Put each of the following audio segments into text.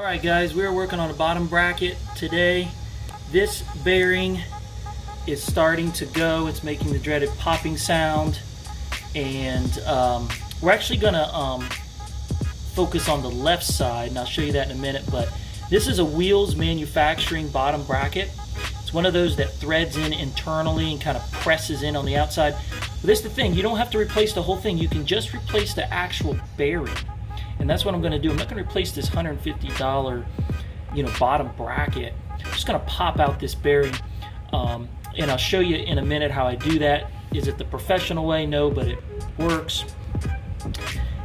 Alright guys, we're working on a bottom bracket today. This bearing is starting to go. It's making the dreaded popping sound, and we're actually going to focus on the left side, and I'll show you that in a minute. But this is a Wheels Manufacturing bottom bracket. It's one of those that threads in internally and kind of presses in on the outside. But this is the thing, you don't have to replace the whole thing. You can just replace the actual bearing. And that's what I'm going to do. I'm not going to replace this $150, bottom bracket. I'm just going to pop out this bearing, and I'll show you in a minute how I do that. Is it the professional way? No, but it works.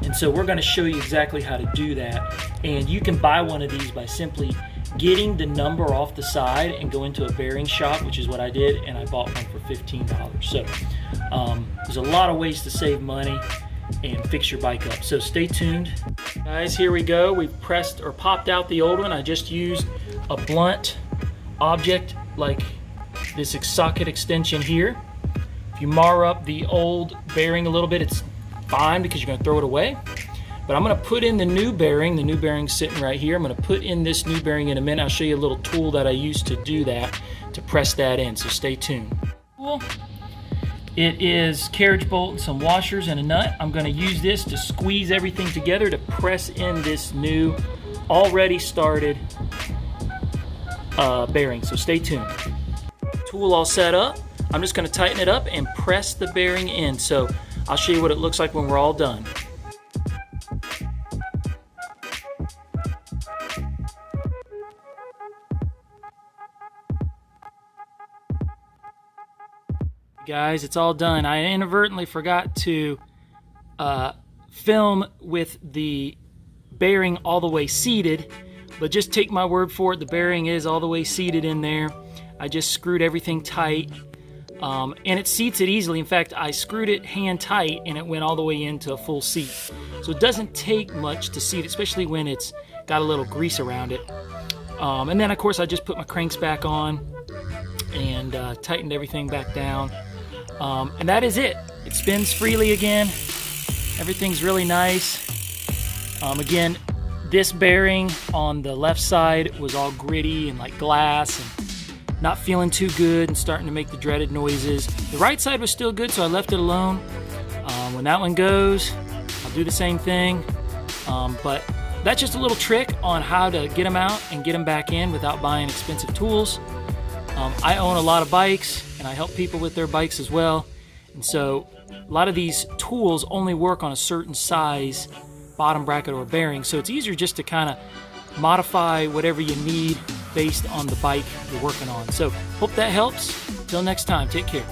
And so we're going to show you exactly how to do that. And you can buy one of these by simply getting the number off the side and go into a bearing shop, which is what I did, and I bought one for $15. So there's a lot of ways to save money and fix your bike up. So stay tuned. Guys, here we go. We've pressed or popped out the old one. I just used a blunt object like this socket extension here. If you mar up the old bearing a little bit, it's fine because you're going to throw it away. But I'm going to put in the new bearing. The new bearing's sitting right here. I'm going to put in this new bearing in a minute. I'll show you a little tool that I used to do that, to press that in. So stay tuned. Cool. It is carriage bolt and some washers and a nut. I'm going to use this to squeeze everything together to press in this new, already started bearing. So stay tuned. Tool all set up. I'm just going to tighten it up and press the bearing in. So I'll show you what it looks like when we're all done. Guys, it's all done. I inadvertently forgot to film with the bearing all the way seated, but just take my word for it, the bearing is all the way seated in there. I just screwed everything tight, and it seats it easily. In fact, I screwed it hand tight and it went all the way into a full seat. So it doesn't take much to seat, especially when it's got a little grease around it. And then of course I just put my cranks back on and tightened everything back down. And that is it. It spins freely again. Everything's really nice. Again, this bearing on the left side was all gritty and like glass and not feeling too good and starting to make the dreaded noises. The right side was still good, so I left it alone. When that one goes, I'll do the same thing. But that's just a little trick on how to get them out and get them back in without buying expensive tools. I own a lot of bikes, and I help people with their bikes as well. And so a lot of these tools only work on a certain size bottom bracket or bearing. So it's easier just to kind of modify whatever you need based on the bike you're working on. So hope that helps. Till next time, take care.